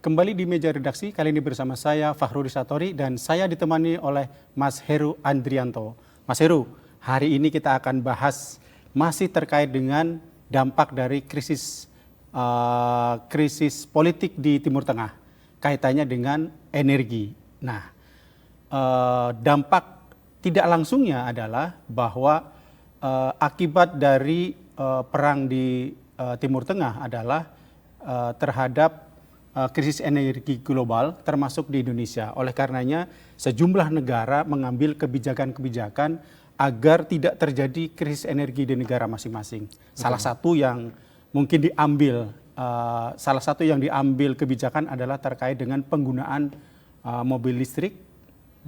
Kembali di meja redaksi, kali ini bersama saya Fahrudi Satori dan saya ditemani oleh Mas Heru Andrianto. Mas Heru, hari ini kita akan bahas masih terkait dengan dampak dari krisis politik di Timur Tengah, kaitannya dengan energi. Nah, dampak tidak langsungnya adalah bahwa akibat dari perang di Timur Tengah adalah terhadap krisis energi global termasuk di Indonesia. Oleh karenanya sejumlah negara mengambil kebijakan-kebijakan agar tidak terjadi krisis energi di negara masing-masing. Salah satu yang mungkin salah satu yang diambil kebijakan adalah terkait dengan penggunaan mobil listrik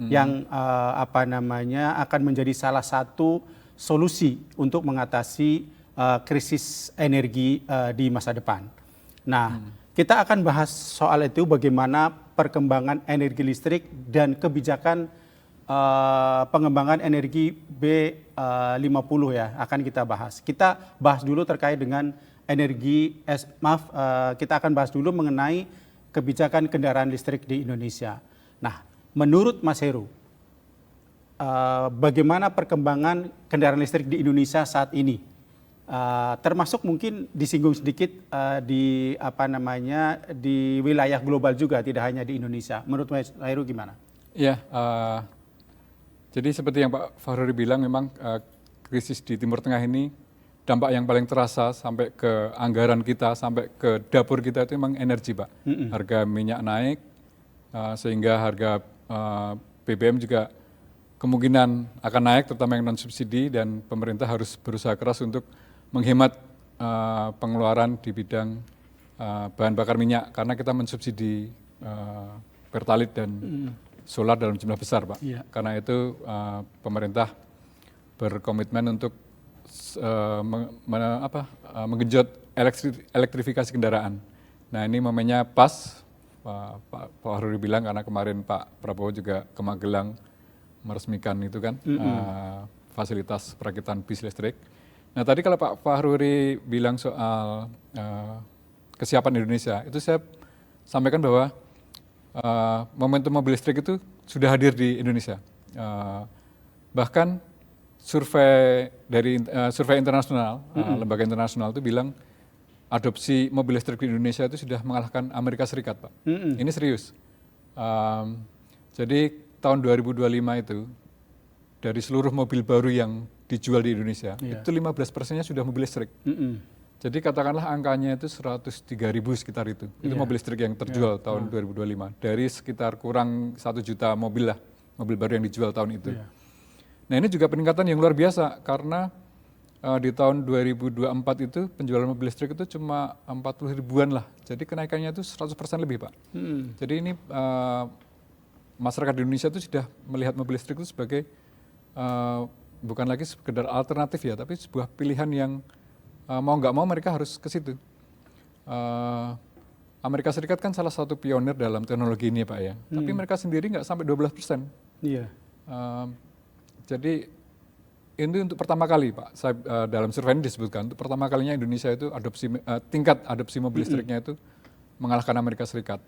yang akan menjadi salah satu solusi untuk mengatasi krisis energi di masa depan. Nah, kita akan bahas soal itu, bagaimana perkembangan energi listrik dan kebijakan pengembangan energi B50 ya, akan kita bahas. Kita bahas dulu terkait dengan kita akan bahas dulu mengenai kebijakan kendaraan listrik di Indonesia. Nah, menurut Mas Heru, bagaimana perkembangan kendaraan listrik di Indonesia saat ini? Termasuk mungkin disinggung sedikit di wilayah global juga, tidak hanya di Indonesia. Menurut Mas Heru gimana? Iya, jadi seperti yang Pak Fahrudi bilang, memang krisis di Timur Tengah ini dampak yang paling terasa sampai ke anggaran kita, sampai ke dapur kita itu memang energi, Pak. Harga minyak naik, sehingga harga BBM juga kemungkinan akan naik, terutama yang non-subsidi, dan pemerintah harus berusaha keras untuk menghemat pengeluaran di bidang bahan bakar minyak, karena kita mensubsidi Pertalite dan solar dalam jumlah besar, Pak. Iya. Karena itu pemerintah berkomitmen untuk menggenjot elektrifikasi kendaraan. Nah, ini momennya pas, Pak Fahrudi bilang, karena kemarin Pak Prabowo juga ke Magelang meresmikan itu kan, fasilitas perakitan bis listrik. Nah, tadi kalau Pak Fahrudi bilang soal kesiapan Indonesia, itu saya sampaikan bahwa momentum mobil listrik itu sudah hadir di Indonesia. Bahkan survei internasional, lembaga internasional itu bilang adopsi mobil listrik di Indonesia itu sudah mengalahkan Amerika Serikat, Pak. Ini serius. Jadi tahun 2025 itu, dari seluruh mobil baru yang dijual di Indonesia, itu 15%-nya sudah mobil listrik. Jadi katakanlah angkanya itu 103.000 sekitar itu. Itu mobil listrik yang terjual tahun 2025. Dari sekitar kurang 1 juta mobil lah, mobil baru yang dijual tahun itu. Nah, ini juga peningkatan yang luar biasa, karena di tahun 2024 itu penjualan mobil listrik itu cuma 40 ribuan lah. Jadi kenaikannya itu 100% lebih, Pak. Jadi ini masyarakat di Indonesia itu sudah melihat mobil listrik itu sebagai bukan lagi sekedar alternatif ya, tapi sebuah pilihan yang mau nggak mau mereka harus ke situ. Amerika Serikat kan salah satu pionir dalam teknologi ini, Pak, ya. Tapi mereka sendiri nggak sampai 12%. Iya. Jadi ini untuk pertama kali, Pak, dalam survei ini disebutkan, untuk pertama kalinya Indonesia itu tingkat adopsi mobil listriknya itu mengalahkan Amerika Serikat.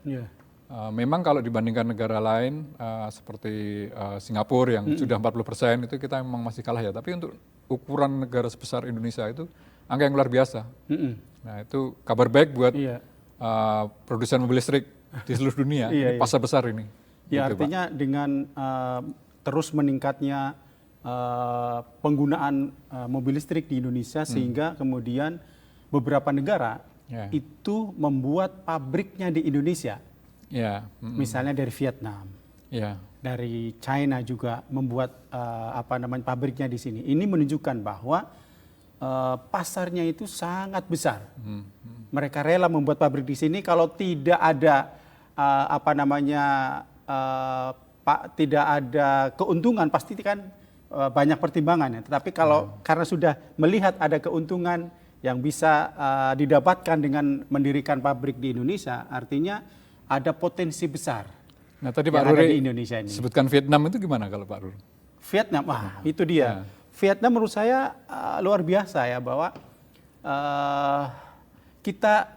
Memang kalau dibandingkan negara lain seperti Singapura yang sudah 40%, itu kita memang masih kalah ya. Tapi untuk ukuran negara sebesar Indonesia itu angka yang luar biasa. Nah, itu kabar baik buat produsen mobil listrik di seluruh dunia. Ini pasar besar ini. Ya, gitu, artinya Pak, dengan terus meningkatnya penggunaan mobil listrik di Indonesia, sehingga kemudian beberapa negara itu membuat pabriknya di Indonesia. Misalnya dari Vietnam, dari China juga membuat pabriknya di sini. Ini menunjukkan bahwa pasarnya itu sangat besar. Mereka rela membuat pabrik di sini kalau tidak ada tidak ada keuntungan, pasti kan banyak pertimbangannya. Tetapi karena sudah melihat ada keuntungan yang bisa didapatkan dengan mendirikan pabrik di Indonesia, artinya ada potensi besar. Nah, tadi Pak Ruri sebutkan Vietnam, itu gimana kalau Pak Ruri? Vietnam, itu dia. Vietnam menurut saya luar biasa ya, bahwa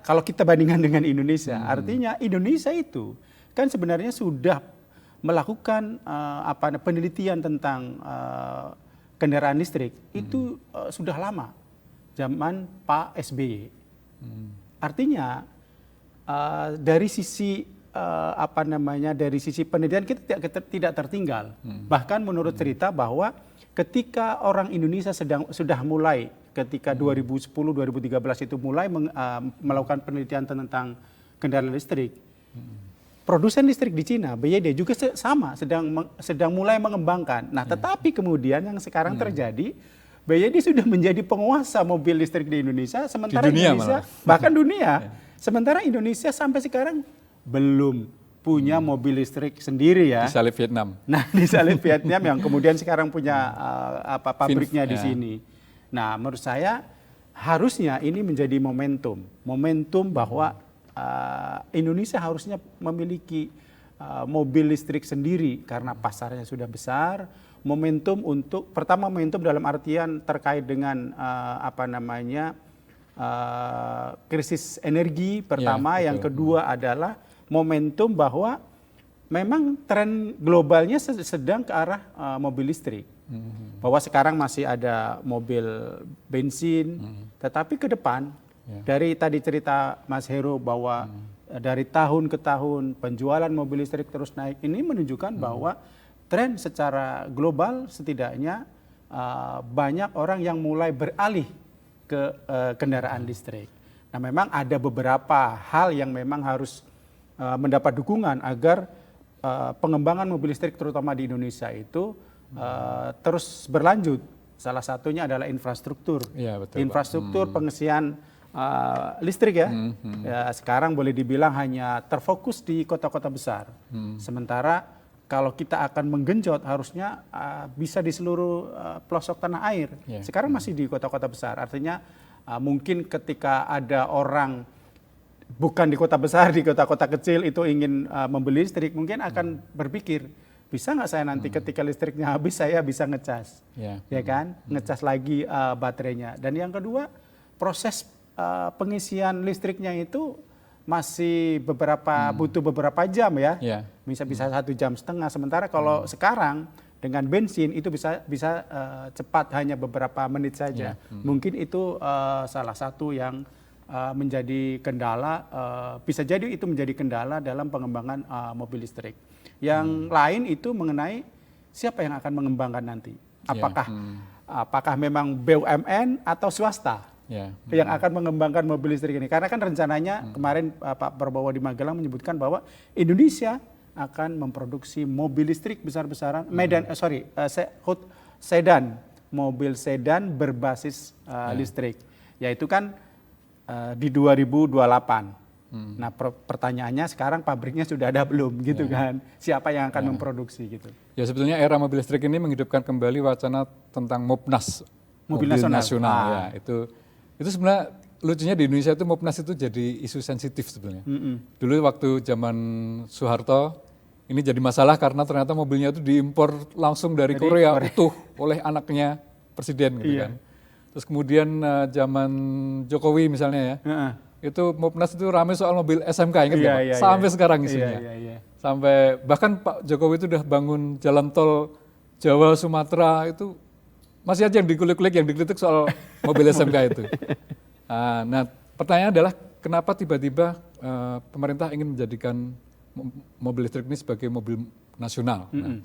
kalau kita bandingkan dengan Indonesia, artinya Indonesia itu kan sebenarnya sudah melakukan penelitian tentang kendaraan listrik itu sudah lama, zaman Pak SBY. Artinya dari sisi dari sisi penelitian kita tidak tertinggal. Bahkan menurut cerita bahwa ketika orang Indonesia sudah mulai ketika 2010-2013 itu mulai melakukan penelitian tentang kendaraan listrik. Produsen listrik di Cina, BYD juga sama sedang mulai mengembangkan. Nah, tetapi kemudian yang sekarang terjadi, BYD sudah menjadi penguasa mobil listrik di Indonesia, sementara di dunia Indonesia bahkan dunia. Sementara Indonesia sampai sekarang belum punya mobil listrik sendiri ya. Disalip Vietnam. Nah, disalip Vietnam yang kemudian sekarang punya pabriknya di sini. Nah, menurut saya harusnya ini menjadi momentum bahwa Indonesia harusnya memiliki mobil listrik sendiri karena pasarnya sudah besar. Momentum dalam artian terkait dengan krisis energi pertama, yang kedua adalah momentum bahwa memang tren globalnya sedang ke arah mobil listrik. Bahwa sekarang masih ada mobil bensin, tetapi ke depan dari tadi cerita Mas Heru bahwa dari tahun ke tahun penjualan mobil listrik terus naik, ini menunjukkan bahwa tren secara global setidaknya banyak orang yang mulai beralih ke kendaraan listrik. Nah, memang ada beberapa hal yang memang harus mendapat dukungan agar pengembangan mobil listrik terutama di Indonesia itu terus berlanjut. Salah satunya adalah infrastruktur. Ya, betul, infrastruktur pengisian listrik ya. Ya. Sekarang boleh dibilang hanya terfokus di kota-kota besar. Sementara kalau kita akan menggenjot harusnya bisa di seluruh pelosok tanah air. Yeah. Sekarang masih di kota-kota besar. Artinya mungkin ketika ada orang bukan di kota besar, di kota-kota kecil itu ingin membeli listrik, mungkin akan berpikir, bisa nggak saya nanti ketika listriknya habis saya bisa ngecas, ya kan, ngecas lagi baterainya. Dan yang kedua, proses pengisian listriknya itu masih butuh beberapa jam ya, bisa 1,5 jam. Sementara kalau sekarang dengan bensin itu bisa cepat, hanya beberapa menit saja. Mungkin itu salah satu yang menjadi kendala, bisa jadi itu menjadi kendala dalam pengembangan mobil listrik. Yang lain itu mengenai siapa yang akan mengembangkan nanti. Apakah memang BUMN atau swasta yang akan mengembangkan mobil listrik ini. Karena kan rencananya kemarin Pak Prabowo di Magelang menyebutkan bahwa Indonesia akan memproduksi mobil listrik besar-besaran, sedan, mobil sedan berbasis listrik. Yaitu kan di 2028. Nah, pertanyaannya sekarang pabriknya sudah ada belum gitu kan? Siapa yang akan memproduksi gitu? Ya, sebetulnya era mobil listrik ini menghidupkan kembali wacana tentang Mopnas, mobil nasional. Ya, itu sebenarnya lucunya di Indonesia itu Mopnas itu jadi isu sensitif sebenarnya. Dulu waktu zaman Soeharto ini jadi masalah karena ternyata mobilnya itu diimpor langsung dari Korea utuh oleh anaknya presiden gitu kan. Terus kemudian zaman Jokowi misalnya ya, itu Mopnas itu ramai soal mobil SMK, ingat nggak Pak? Sampai sekarang isunya. Sampai bahkan Pak Jokowi itu udah bangun jalan tol Jawa Sumatera itu masih aja yang dikulik-kulik, yang dikritik soal mobil SMK itu. Nah, pertanyaannya adalah kenapa tiba-tiba pemerintah ingin menjadikan mobil listrik ini sebagai mobil nasional. Nah,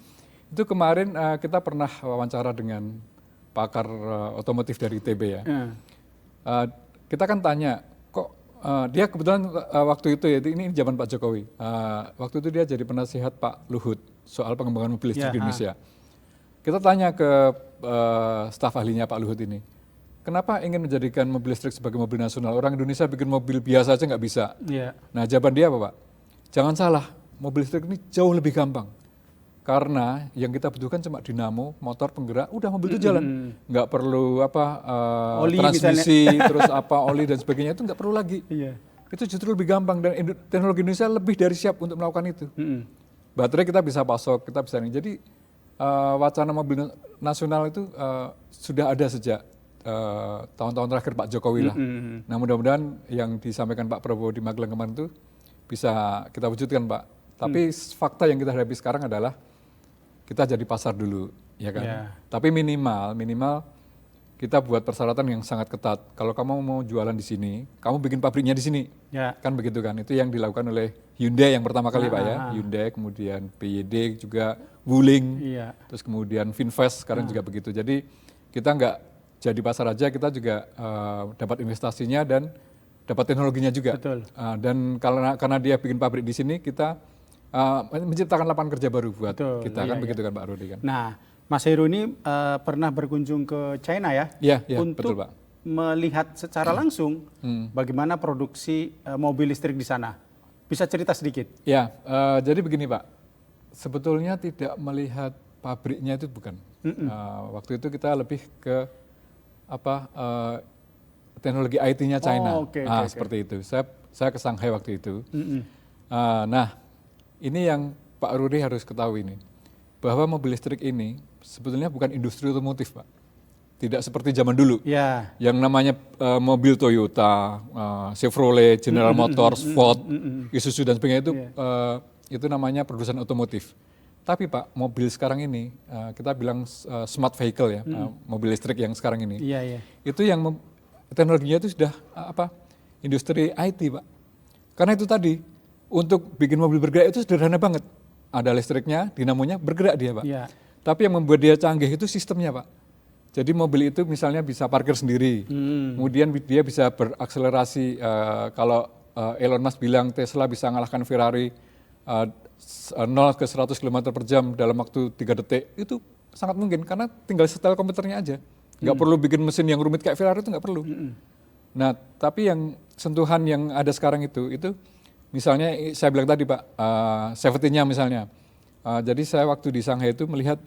itu kemarin kita pernah wawancara dengan pakar otomotif dari ITB ya. Kita kan tanya, kok dia kebetulan waktu itu ya, ini zaman Pak Jokowi, waktu itu dia jadi penasihat Pak Luhut soal pengembangan mobil listrik di Indonesia. Kita tanya ke staf ahlinya Pak Luhut ini, kenapa ingin menjadikan mobil listrik sebagai mobil nasional? Orang Indonesia bikin mobil biasa aja nggak bisa. Nah, jawaban dia apa Pak? Jangan salah, mobil listrik ini jauh lebih gampang. Karena yang kita butuhkan cuma dinamo, motor penggerak, udah mobil itu jalan. Nggak perlu transmisi, terus oli dan sebagainya, itu nggak perlu lagi. Itu justru lebih gampang dan teknologi Indonesia lebih dari siap untuk melakukan itu. Baterai kita bisa pasok, kita bisa ini. Jadi wacana mobil nasional itu sudah ada sejak tahun-tahun terakhir Pak Jokowi lah. Nah mudah-mudahan yang disampaikan Pak Prabowo di Magelang kemarin itu bisa kita wujudkan Pak. Tapi fakta yang kita hadapi sekarang adalah kita jadi pasar dulu, ya kan. Yeah. Tapi minimal kita buat persyaratan yang sangat ketat. Kalau kamu mau jualan di sini, kamu bikin pabriknya di sini, kan begitu kan. Itu yang dilakukan oleh Hyundai yang pertama kali Pak ya. Hyundai, kemudian PYD juga, Wuling, terus kemudian Finvest sekarang juga begitu. Jadi kita nggak jadi pasar aja, kita juga dapat investasinya dan dapat teknologinya juga. Betul. Dan karena dia bikin pabrik di sini, kita menciptakan lapangan kerja baru buat kita, kan begitu kan Pak Rudi kan. Nah, Mas Heru ini pernah berkunjung ke China ya, untuk betul, Pak. melihat secara langsung bagaimana produksi mobil listrik di sana. Bisa cerita sedikit? Ya, jadi begini Pak, sebetulnya tidak melihat pabriknya itu bukan. Waktu itu kita lebih ke teknologi IT-nya China, seperti itu. Saya ke Shanghai waktu itu. Nah, ini yang Pak Rudi harus ketahui nih, bahwa mobil listrik ini sebetulnya bukan industri otomotif Pak. Tidak seperti zaman dulu, yang namanya mobil Toyota, Chevrolet, General Motors, Ford, Isuzu dan sebagainya itu namanya produsen otomotif. Tapi Pak, mobil sekarang ini kita bilang smart vehicle ya, mobil listrik yang sekarang ini, itu yang teknologinya itu sudah industri IT Pak. Karena itu tadi untuk bikin mobil bergerak itu sederhana banget. Ada listriknya, dinamonya, bergerak dia Pak. Tapi yang membuat dia canggih itu sistemnya Pak. Jadi mobil itu misalnya bisa parkir sendiri, kemudian dia bisa berakselerasi. Kalau Elon Musk bilang Tesla bisa mengalahkan Ferrari 0 ke 100 km per jam dalam waktu 3 detik, itu sangat mungkin karena tinggal setel komputernya aja. Nggak perlu bikin mesin yang rumit kayak Ferrari, itu nggak perlu. Nah, tapi yang sentuhan yang ada sekarang itu misalnya saya bilang tadi Pak, safety-nya misalnya. Jadi saya waktu di Shanghai itu melihat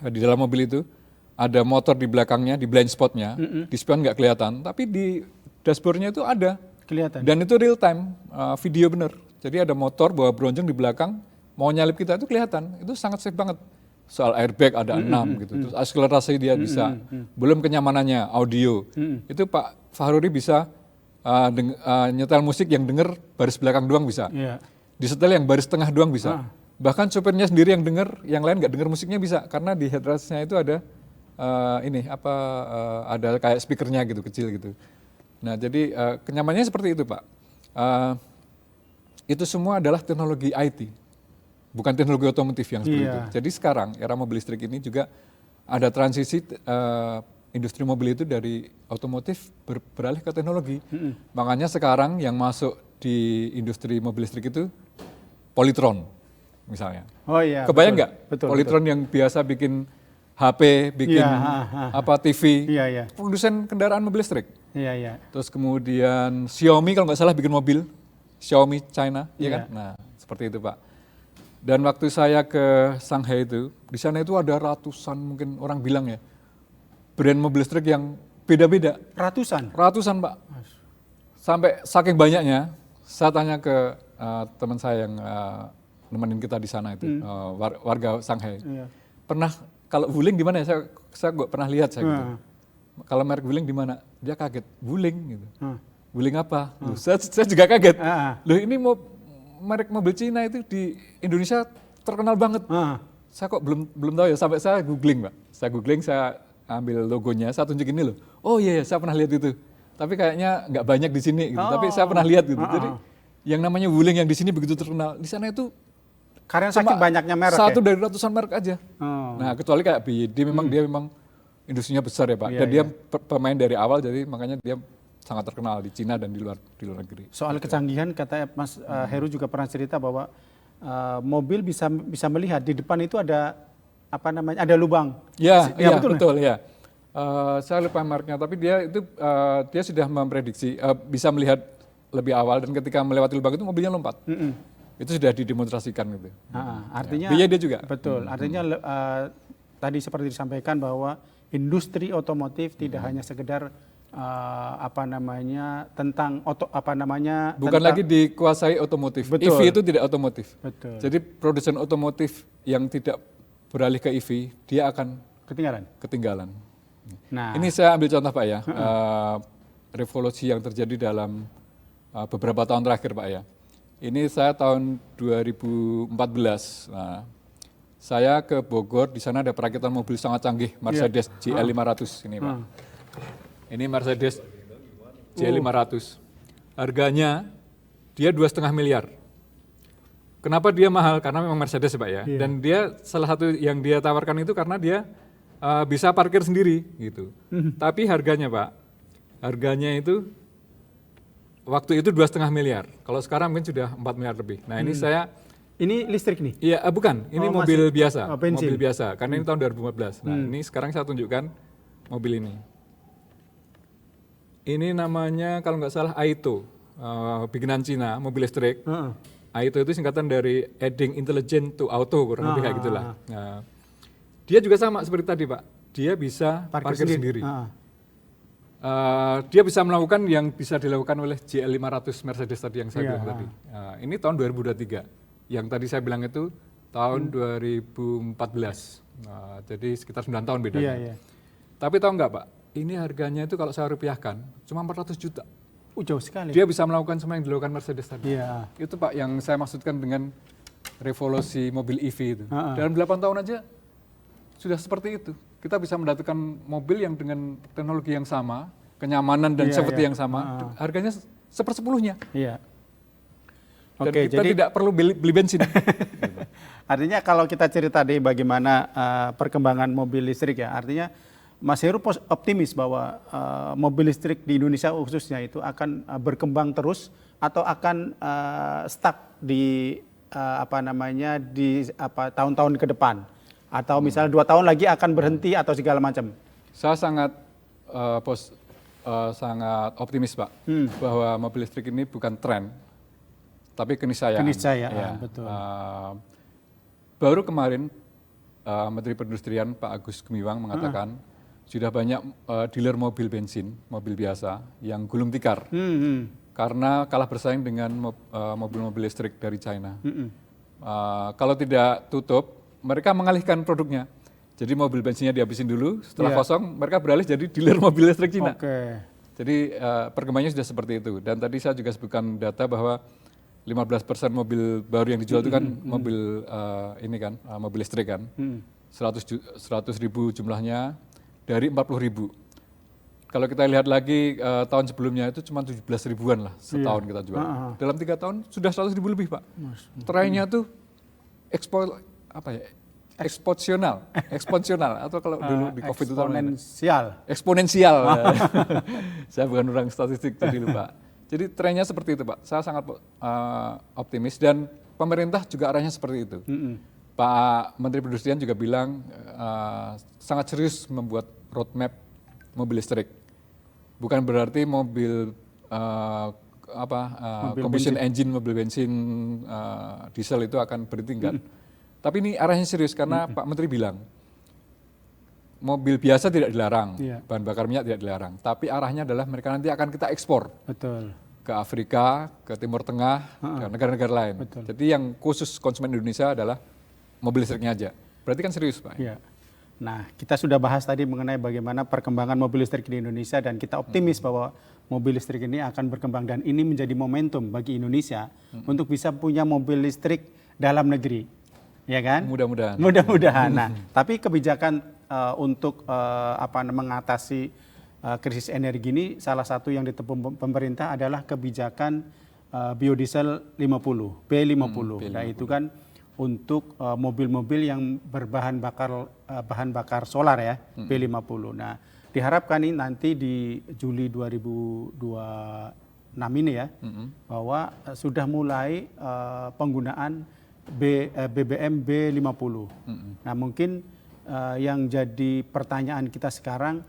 di dalam mobil itu ada motor di belakangnya, di blind spotnya, di spion nggak kelihatan, tapi di dashboardnya itu ada. Kelihatan. Dan itu real time, video bener. Jadi ada motor bawa bronjong di belakang, mau nyalip kita itu kelihatan. Itu sangat safe banget. Soal airbag ada 6 gitu, terus akselerasi dia bisa. Belum kenyamanannya, audio. Itu Pak Fahruri bisa nyetel musik yang denger baris belakang doang bisa. Disetel yang baris tengah doang bisa. Bahkan sopirnya sendiri yang denger, yang lain nggak denger musiknya bisa. Karena di headrastnya itu ada ada kayak speakernya gitu, kecil gitu. Nah jadi kenyamanannya seperti itu Pak. Itu semua adalah teknologi IT, bukan teknologi otomotif yang seperti itu. Jadi sekarang era mobil listrik ini juga ada transisi industri mobil itu dari otomotif beralih ke teknologi. Makanya sekarang yang masuk di industri mobil listrik itu Polytron misalnya. Kebayang nggak? Polytron yang biasa bikin HP, bikin TV, produsen kendaraan mobil listrik. Terus kemudian Xiaomi kalau nggak salah bikin mobil, Xiaomi China, ya kan? Nah seperti itu Pak. Dan waktu saya ke Shanghai itu, di sana itu ada ratusan mungkin orang bilang ya, brand mobil listrik yang beda-beda. Ratusan Pak. Sampai saking banyaknya, saya tanya ke teman saya yang nemenin kita di sana itu, warga Shanghai. Pernah, kalau Wuling di mana ya? Saya nggak pernah lihat saya gitu. Kalau merek Wuling di mana? Dia kaget, Wuling gitu. Wuling apa? Loh, saya juga kaget. Loh ini merek mobil Cina itu di Indonesia terkenal banget. Saya kok belum tahu ya, sampai saya googling Pak. Saya ambil logonya, saya tunjukin ini loh. Oh iya, saya pernah lihat itu. Tapi kayaknya nggak banyak di sini gitu. Tapi saya pernah lihat gitu. Jadi yang namanya Wuling yang di sini begitu terkenal, di sana itu karena saking banyaknya merek satu dari ratusan merek aja. Nah kecuali kayak BYD memang dia memang industrinya besar ya Pak. Dan dia pemain dari awal, jadi makanya dia sangat terkenal di Cina dan di luar negeri. Soal kecanggihan, kata Mas Heru juga pernah cerita bahwa mobil bisa melihat di depan itu ada ada lubang. Betul ya. Saya lupa mereknya, tapi dia sudah memprediksi bisa melihat lebih awal dan ketika melewati lubang itu mobilnya lompat. Itu sudah didemonstrasikan gitu. Artinya dia juga. Betul. Artinya tadi seperti disampaikan bahwa industri otomotif tidak hanya sekedar bukan lagi dikuasai otomotif. Betul. EV itu tidak otomotif. Betul. Jadi produsen otomotif yang tidak beralih ke EV, dia akan ketinggalan. Nah, Ini saya ambil contoh Pak ya, revolusi yang terjadi dalam beberapa tahun terakhir Pak ya. Ini saya tahun 2014. Nah, saya ke Bogor, di sana ada perakitan mobil sangat canggih, Mercedes GL 500 ini Pak. Ini Mercedes GL 500. Harganya dia 2,5 miliar. Kenapa dia mahal? Karena memang Mercedes Pak ya. Dan dia salah satu yang dia tawarkan itu karena dia bisa parkir sendiri gitu. Tapi harganya Pak, harganya itu waktu itu 2,5 miliar. Kalau sekarang mungkin sudah 4 miliar lebih. Nah ini saya, ini listrik nih? iya bukan, ini mobil biasa, bensin. mobil biasa. Karena ini tahun 2014. Nah ini sekarang saya tunjukkan mobil ini. Ini namanya kalau nggak salah Aito, bikinan Cina, mobil listrik. Aito itu singkatan dari Adding Intelligent to Auto, kurang lebih kayak gitulah. Nah, dia juga sama seperti tadi Pak, dia bisa parkir sendiri. Dia bisa melakukan yang bisa dilakukan oleh GL 500 Mercedes tadi yang saya bilang tadi. Ini tahun 2023. Yang tadi saya bilang itu tahun 2014. Jadi sekitar 9 tahun bedanya. Tapi tahu nggak Pak, ini harganya itu kalau saya rupiahkan cuma 400 juta. Jauh sekali. Dia bisa melakukan semua yang dilakukan Mercedes tadi. Itu Pak yang saya maksudkan dengan revolusi mobil EV itu. Dalam 8 tahun aja sudah seperti itu. Kita bisa mendatangkan mobil yang dengan teknologi yang sama, kenyamanan dan safety yang sama, harganya 1/10-nya. Dan kita tidak perlu beli bensin. Artinya kalau kita cerita di bagaimana perkembangan mobil listrik ya, artinya Mas Heru optimis bahwa mobil listrik di Indonesia khususnya itu akan berkembang terus atau akan stuck di tahun-tahun ke depan, atau misalnya 2 tahun lagi akan berhenti atau segala macam. Saya sangat optimis Pak, bahwa mobil listrik ini bukan tren, tapi keniscayaan. Keniscayaan, betul. Baru kemarin Menteri Perindustrian Pak Agus Gumiwang mengatakan sudah banyak dealer mobil bensin, mobil biasa yang gulung tikar karena kalah bersaing dengan mobil-mobil listrik dari China. Kalau tidak tutup, mereka mengalihkan produknya. Jadi mobil bensinnya dihabisin dulu, setelah kosong mereka beralih jadi dealer mobil listrik Cina. Jadi perkembangannya sudah seperti itu. Dan tadi saya juga sebutkan data bahwa 15% mobil baru yang dijual itu kan mobil mobil listrik kan. 100 ribu jumlahnya dari 40 ribu. Kalau kita lihat lagi tahun sebelumnya itu cuma 17 ribuan lah setahun kita jual. Dalam 3 tahun sudah 100 ribu lebih Pak. Trennya tuh eksponensial atau kalau dulu di COVID itu eksponensial. Saya bukan orang statistik jadi lupa. Jadi trennya seperti itu Pak. Saya sangat optimis dan pemerintah juga arahnya seperti itu. Pak Menteri Perindustrian juga bilang sangat serius membuat roadmap mobil listrik. Bukan berarti mobil combustion engine, mobil bensin, diesel itu akan berhenti enggak. Tapi ini arahnya serius karena Pak Menteri bilang mobil biasa tidak dilarang, bahan bakar minyak tidak dilarang. Tapi arahnya adalah mereka nanti akan kita ekspor. Ke Afrika, ke Timur Tengah, ke negara-negara lain. Jadi yang khusus konsumen Indonesia adalah mobil listriknya aja. Berarti kan serius Pak. Nah, kita sudah bahas tadi mengenai bagaimana perkembangan mobil listrik di Indonesia dan kita optimis bahwa mobil listrik ini akan berkembang dan ini menjadi momentum bagi Indonesia untuk bisa punya mobil listrik dalam negeri, ya kan? Mudah-mudahan. Mudah-mudahan. Nah, tapi kebijakan untuk mengatasi krisis energi ini salah satu yang ditempuh pemerintah adalah kebijakan biodiesel 50, B50. Nah, itu kan untuk mobil-mobil yang berbahan bakar solar ya, B50. Nah, diharapkan ini nanti di Juli 2026 ini ya, bahwa sudah mulai penggunaan BBM B50. Nah, mungkin yang jadi pertanyaan kita sekarang,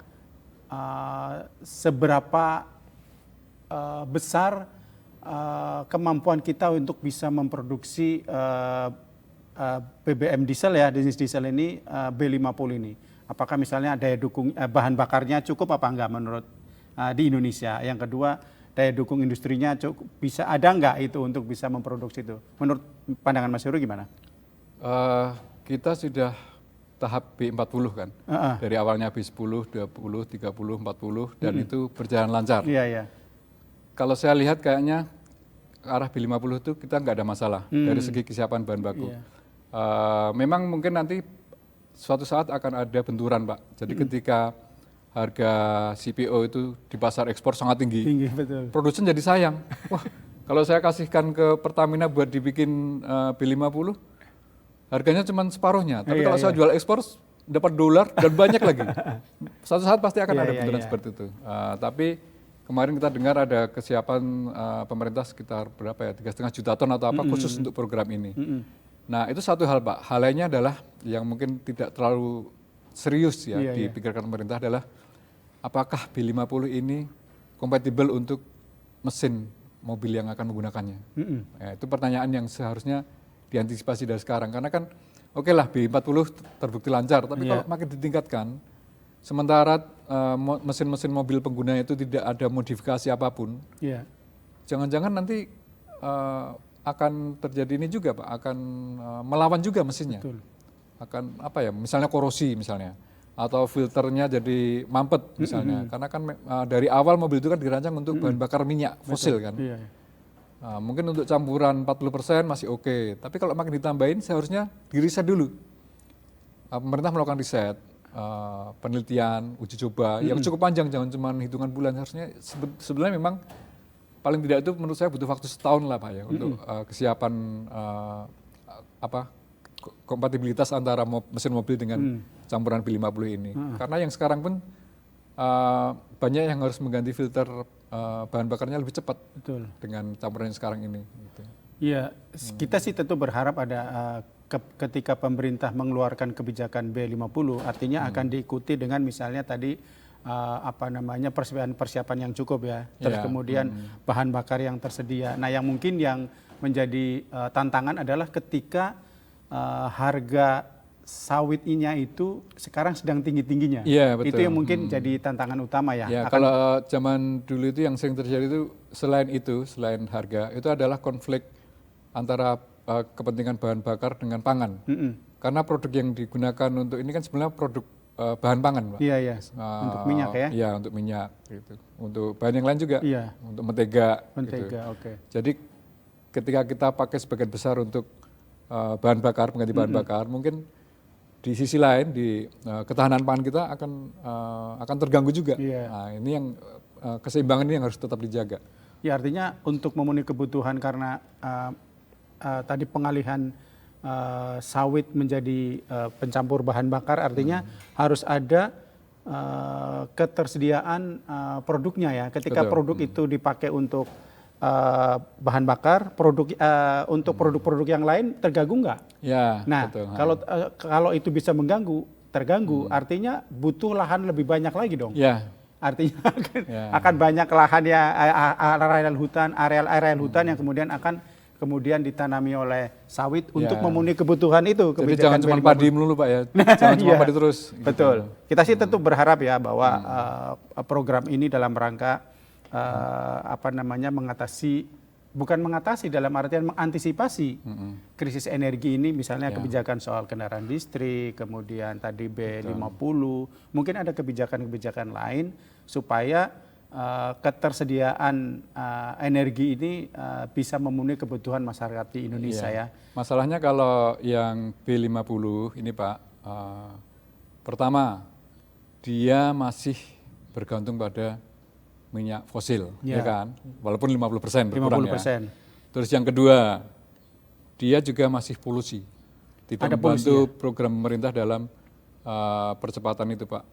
seberapa besar kemampuan kita untuk bisa memproduksi BBM diesel ya, jenis diesel ini B50 ini. Apakah misalnya daya dukung bahan bakarnya cukup apa enggak menurut di Indonesia? Yang kedua, daya dukung industrinya cukup, bisa ada enggak itu untuk bisa memproduksi itu? Menurut pandangan Mas Heru gimana? Kita sudah tahap B40 kan. Dari awalnya B10, 20, 30, 40 dan itu berjalan lancar. Iya, iya. Kalau saya lihat kayaknya ke arah B50 itu kita nggak ada masalah dari segi kesiapan bahan baku. Memang mungkin nanti suatu saat akan ada benturan, Pak. Jadi ketika harga CPO itu di pasar ekspor sangat tinggi, Betul. produsen jadi sayang. Wah, kalau saya kasihkan ke Pertamina buat dibikin B50, harganya cuma separuhnya. Tapi kalau saya jual ekspor, dapat dolar dan banyak lagi. Suatu saat pasti akan ada benturan seperti itu. Tapi kemarin kita dengar ada kesiapan pemerintah sekitar berapa ya, 3,5 juta ton atau apa khusus untuk program ini. Nah itu satu hal Pak. Hal lainnya adalah yang mungkin tidak terlalu serius ya dipikirkan pemerintah adalah apakah B50 ini kompatibel untuk mesin mobil yang akan menggunakannya. Ya, itu pertanyaan yang seharusnya diantisipasi dari sekarang. Karena kan oke lah B40 terbukti lancar, tapi kalau makin ditingkatkan, sementara mesin-mesin mobil penggunanya itu tidak ada modifikasi apapun, jangan-jangan nanti akan terjadi ini juga Pak, akan melawan juga mesinnya. Betul. Akan apa ya, misalnya korosi misalnya, atau filternya jadi mampet misalnya, karena kan dari awal mobil itu kan dirancang untuk bahan bakar minyak fosil kan. Mungkin untuk campuran 40% masih oke, tapi kalau makin ditambahin seharusnya di-riset dulu. Pemerintah melakukan riset, penelitian, uji coba yang cukup panjang, jangan cuma hitungan bulan. Harusnya sebenarnya memang paling tidak itu menurut saya butuh waktu setahun lah Pak ya untuk kesiapan kompatibilitas antara mesin mobil dengan campuran B50 ini. Karena yang sekarang pun banyak yang harus mengganti filter bahan bakarnya lebih cepat. Betul. Dengan campuran yang sekarang ini. Iya, kita sih tentu berharap ada ketika pemerintah mengeluarkan kebijakan B50, artinya akan diikuti dengan misalnya tadi persiapan yang cukup ya. Terus kemudian bahan bakar yang tersedia. Nah, yang mungkin yang menjadi tantangan adalah ketika harga sawitnya itu sekarang sedang tinggi-tingginya. Iya, betul. Itu yang mungkin jadi tantangan utama ya. Kalau zaman dulu itu yang sering terjadi itu selain harga, itu adalah konflik antara kepentingan bahan bakar dengan pangan. Karena produk yang digunakan untuk ini kan sebenarnya produk bahan pangan, Pak. Iya. Untuk minyak ya? Iya, untuk minyak. Gitu. Untuk bahan yang lain juga. Iya. Untuk mentega. Gitu. Oke. Jadi ketika kita pakai sebagian besar untuk bahan bakar, pengganti bahan bakar, mungkin di sisi lain di ketahanan pangan kita akan terganggu juga. Nah, ini yang keseimbangan ini yang harus tetap dijaga. Ya, artinya untuk memenuhi kebutuhan karena tadi pengalihan sawit menjadi pencampur bahan bakar, artinya harus ada ketersediaan produknya ya. Ketika produk itu dipakai untuk bahan bakar, untuk produk-produk yang lain terganggu nggak? Ya, nah, betul. Kalau itu bisa terganggu, artinya butuh lahan lebih banyak lagi dong. Ya. Artinya akan banyak lahan ya, area hutan yang kemudian ditanami oleh sawit untuk memenuhi kebutuhan itu. Jadi jangan cuma padi melulu Pak ya, jangan cuma padi terus. Betul. Gitu. Kita sih tentu berharap ya bahwa program ini dalam rangka mengatasi dalam artian mengantisipasi krisis energi ini, misalnya kebijakan soal kendaraan listrik, kemudian tadi B50, mungkin ada kebijakan-kebijakan lain supaya ketersediaan energi ini bisa memenuhi kebutuhan masyarakat di Indonesia ya. Masalahnya kalau yang B50 ini Pak, pertama dia masih bergantung pada minyak fosil, ya kan? Walaupun 50% berkurang 50%. Ya. Terus yang kedua, dia juga masih polusi. Tidak membantu program pemerintah dalam percepatan itu Pak,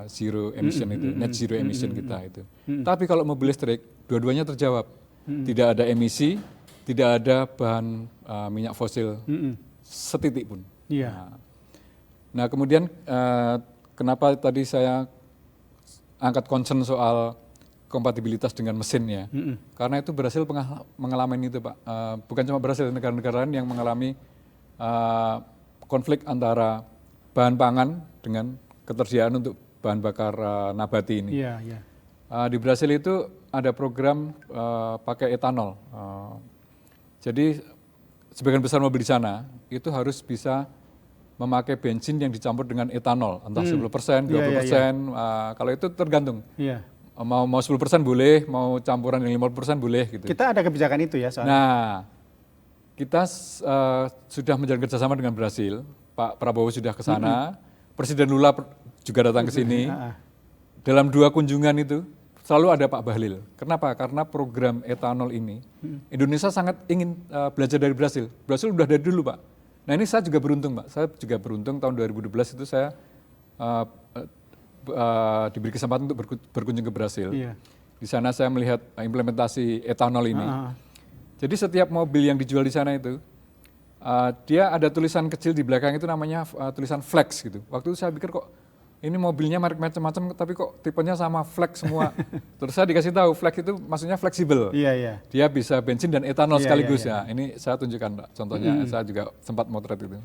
zero emission itu, net zero emission kita itu. Tapi kalau mobil listrik, dua-duanya terjawab. Tidak ada emisi, tidak ada bahan minyak fosil setitik pun. Nah kemudian kenapa tadi saya angkat concern soal kompatibilitas dengan mesinnya, karena itu berhasil mengalami itu Pak. Bukan cuma berhasil, negara-negara lain yang mengalami konflik antara bahan pangan dengan ketersediaan untuk bahan bakar nabati ini. Di Brasil itu ada program pakai etanol. Jadi sebagian besar mobil di sana itu harus bisa memakai bensin yang dicampur dengan etanol, entah 10%, 20%, kalau itu tergantung. Iya. Mau 10% boleh, mau campuran yang 50% boleh gitu. Kita ada kebijakan itu ya soalnya. Nah, kita sudah menjalin kerjasama dengan Brasil. Pak Prabowo sudah ke sana, Presiden Lula juga datang ke sini. Dalam 2 kunjungan itu selalu ada Pak Bahlil. Kenapa? Karena program etanol ini Indonesia sangat ingin belajar dari Brasil. Brasil udah dari dulu, Pak. Nah, ini saya juga beruntung, Pak. Saya juga beruntung tahun 2012 itu saya diberi kesempatan untuk berkunjung ke Brasil. Iya. Di sana saya melihat implementasi etanol ini. Jadi setiap mobil yang dijual di sana itu, dia ada tulisan kecil di belakang itu namanya tulisan Flex gitu. Waktu itu saya pikir kok ini mobilnya merek macam-macam, tapi kok tipenya sama Flex semua. Terus saya dikasih tahu Flex itu maksudnya fleksibel. Iya, iya. Dia bisa bensin dan etanol sekaligus iya. ya. Ini saya tunjukkan, Pak. Contohnya saya juga sempat motret itu.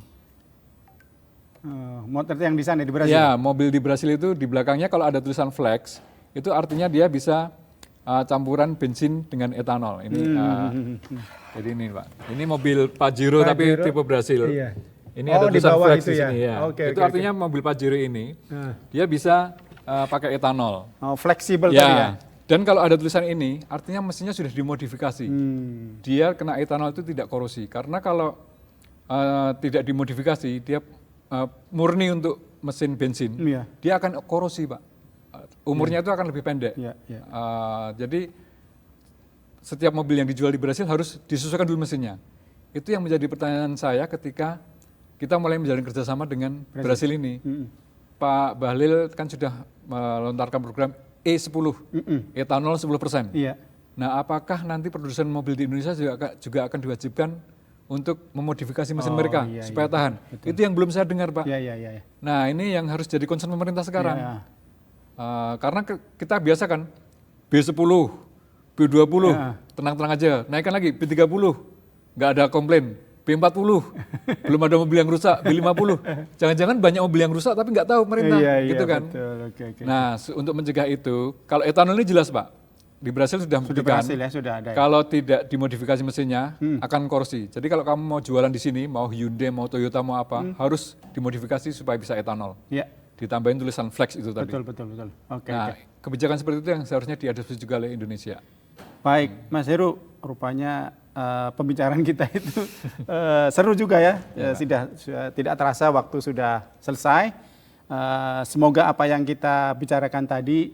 Motor yang di sana di Brasil. Ya, mobil di Brasil itu di belakangnya kalau ada tulisan Flex, itu artinya dia bisa campuran bensin dengan etanol. Ini jadi ini, Pak. Ini mobil Pajero tapi tipe Brasil. Iya. Ini ada tulisan Flex di sini ya. Oke, itu artinya mobil Pajero ini dia bisa pakai etanol. Oh, fleksibel Ya. tadi ya. Dan kalau ada tulisan ini, artinya mesinnya sudah dimodifikasi. Dia kena etanol itu tidak korosi. Karena kalau tidak dimodifikasi, dia murni untuk mesin bensin, dia akan korosi, Pak. Umurnya itu akan lebih pendek. Jadi setiap mobil yang dijual di Brasil harus disesuaikan dulu mesinnya. Itu yang menjadi pertanyaan saya ketika kita mulai menjalin kerjasama dengan Brasil ini. Pak Bahlil kan sudah melontarkan program E10, etanol 10%. Iya. Nah, apakah nanti produsen mobil di Indonesia juga akan diwajibkan untuk memodifikasi mesin mereka supaya tahan? Betul. Itu yang belum saya dengar, Pak. Iya. Nah, ini yang harus jadi concern pemerintah sekarang. Karena kita biasa kan B10, B20, tenang-tenang aja. Naikkan lagi B30, nggak ada komplain. B40, belum ada mobil yang rusak. B50, jangan-jangan banyak mobil yang rusak tapi nggak tahu pemerintah, gitu kan? Betul. Okay. Nah, untuk mencegah itu, kalau etanol ini jelas, Pak. Di Brasil sudah membuktikan, sudah ada. kalau tidak dimodifikasi mesinnya akan korsi. Jadi kalau kamu mau jualan di sini, mau Hyundai, mau Toyota, mau apa, harus dimodifikasi supaya bisa etanol. Iya. Ditambahin tulisan Flex itu tadi. Betul. Oke. Nah, kebijakan seperti itu yang seharusnya diadopsi juga oleh Indonesia. Baik, Mas Heru, rupanya pembicaraan kita itu seru juga ya. Sudah tidak terasa waktu sudah selesai. Semoga apa yang kita bicarakan tadi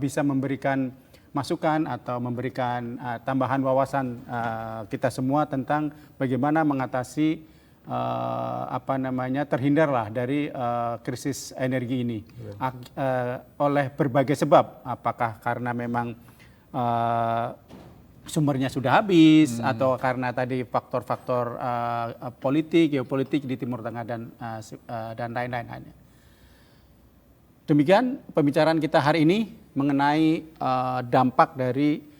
bisa memberikan masukan atau memberikan tambahan wawasan kita semua tentang bagaimana mengatasi terhindarlah dari krisis energi ini oleh berbagai sebab, apakah karena memang sumbernya sudah habis atau karena tadi faktor-faktor politik, geopolitik di Timur Tengah dan lain-lain. Demikian pembicaraan kita hari ini mengenai dampak dari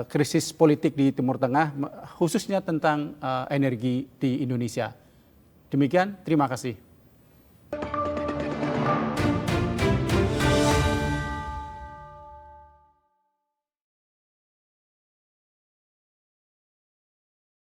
krisis politik di Timur Tengah, khususnya tentang energi di Indonesia. Demikian, terima kasih.